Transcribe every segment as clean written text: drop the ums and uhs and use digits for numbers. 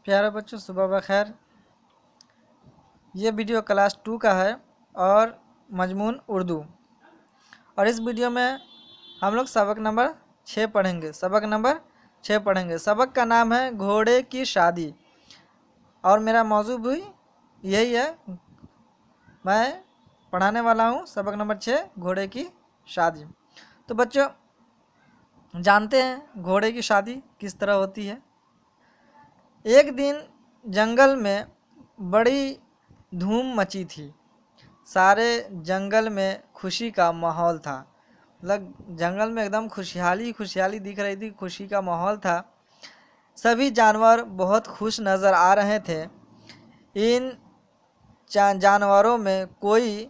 प्यारे बच्चों, सुबह बखैर। ये वीडियो क्लास 2 का है और मजमून उर्दू। और इस वीडियो में हम लोग सबक नंबर 6 पढ़ेंगे। सबक का नाम है घोड़े की शादी। और मेरा मौजू भी यही है, मैं पढ़ाने वाला हूँ सबक नंबर 6, घोड़े की शादी। तो बच्चों, जानते हैं घोड़े की शादी किस तरह होती है। एक दिन जंगल में बड़ी धूम मची थी। सारे जंगल में खुशी का माहौल था। मतलब जंगल में एकदम खुशहाली दिख रही थी, खुशी का माहौल था। सभी जानवर बहुत खुश नज़र आ रहे थे। इन जानवरों में कोई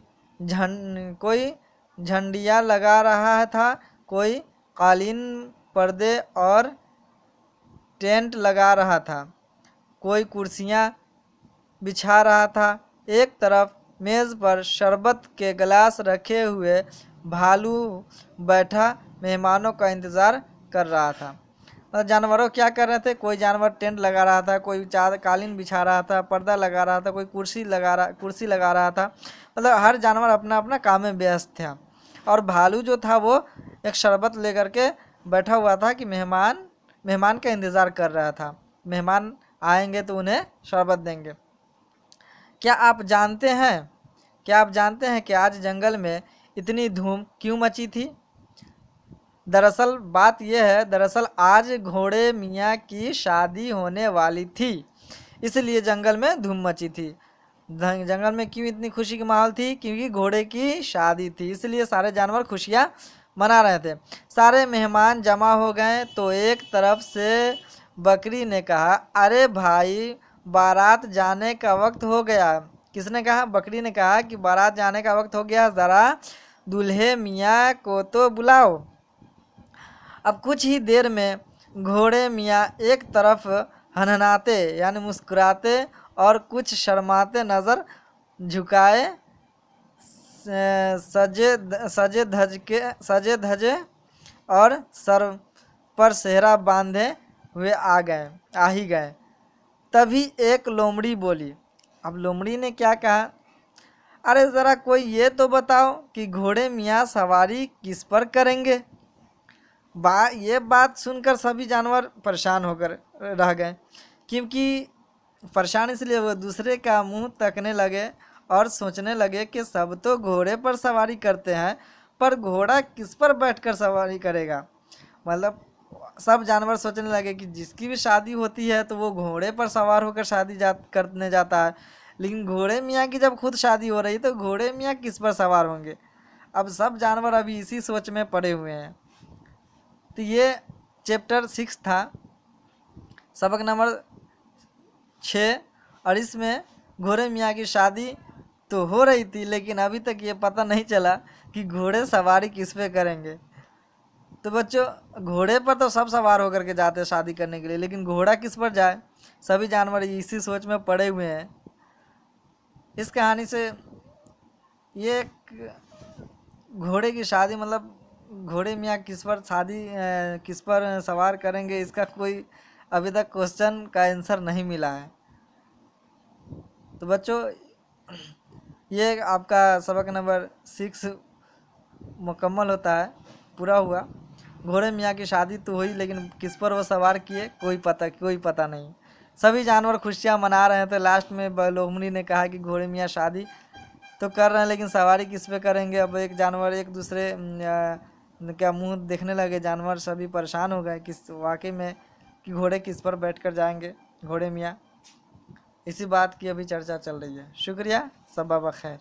झंडियाँ लगा रहा था, कोई कालीन, पर्दे और टेंट लगा रहा था, कोई कुर्सियाँ बिछा रहा था। एक तरफ मेज़ पर शरबत के गिलास रखे हुए भालू बैठा मेहमानों का इंतज़ार कर रहा था। और जानवरों क्या कर रहे थे? कोई जानवर टेंट लगा रहा था, कोई कालीन बिछा रहा था, पर्दा लगा रहा था, कोई कुर्सी लगा रहा था। मतलब हर जानवर अपना अपना काम में व्यस्त था। और भालू जो था वो एक शरबत लेकर के बैठा हुआ था कि मेहमान का इंतज़ार कर रहा था। मेहमान आएंगे तो उन्हें शरबत देंगे। क्या आप जानते हैं कि आज जंगल में इतनी धूम क्यों मची थी? दरअसल बात यह है, आज घोड़े मियाँ की शादी होने वाली थी, इसलिए जंगल में धूम मची थी। जंगल में क्यों इतनी खुशी की माहौल थी? क्योंकि घोड़े की शादी थी, इसलिए सारे जानवर खुशियाँ मना रहे थे। सारे मेहमान जमा हो गए तो एक तरफ से बकरी ने कहा, अरे भाई, बारात जाने का वक्त हो गया। किसने कहा? बकरी ने कहा कि बारात जाने का वक्त हो गया, ज़रा दूल्हे मियाँ को तो बुलाओ। अब कुछ ही देर में घोड़े मियाँ एक तरफ हनहनाते यानी मुस्कुराते और कुछ शर्माते नज़र झुकाए सजे धजे और सर पर सेहरा बांधे हुए आ ही गए। तभी एक लोमड़ी बोली। अब लोमड़ी ने क्या कहा? अरे ज़रा कोई ये तो बताओ कि घोड़े मियाँ सवारी किस पर करेंगे? ये बात सुनकर सभी जानवर परेशान होकर रह गए। क्योंकि परेशान इसलिए वो दूसरे का मुंह तकने लगे और सोचने लगे कि सब तो घोड़े पर सवारी करते हैं, पर घोड़ा किस पर बैठकर सवारी करेगा? मतलब सब जानवर सोचने लगे कि जिसकी भी शादी होती है तो वो घोड़े पर सवार होकर करने जाता है, लेकिन घोड़े मियाँ की जब खुद शादी हो रही तो घोड़े मियाँ किस पर सवार होंगे? अब सब जानवर अभी इसी सोच में पड़े हुए हैं। तो ये चैप्टर 6 था, सबक नंबर 6। और इसमें घोड़े मियाँ की शादी तो हो रही थी, लेकिन अभी तक ये पता नहीं चला कि घोड़े सवारी किस पे करेंगे। तो बच्चों, घोड़े पर तो सब सवार होकर के जाते हैं शादी करने के लिए, लेकिन घोड़ा किस पर जाए? सभी जानवर इसी सोच में पड़े हुए हैं। इस कहानी से ये घोड़े की शादी, मतलब घोड़े मियाँ किस पर सवार करेंगे, इसका कोई अभी तक क्वेश्चन का आंसर नहीं मिला है। तो बच्चों, ये आपका सबक नंबर 6 मुकम्मल होता है, पूरा हुआ। घोड़े मियाँ की शादी तो हुई, लेकिन किस पर वो सवार किए कोई पता नहीं। सभी जानवर खुशियाँ मना रहे हैं। तो लास्ट में लोमड़ी ने कहा कि घोड़े मियाँ शादी तो कर रहे हैं, लेकिन सवारी किस पे करेंगे? अब एक जानवर एक दूसरे क्या मुंह देखने लगे। जानवर सभी परेशान हो गए किस वाकई में कि घोड़े किस पर बैठकर जाएंगे, घोड़े मियाँ। इसी बात की अभी चर्चा चल रही है। शुक्रिया, सबा बखैर।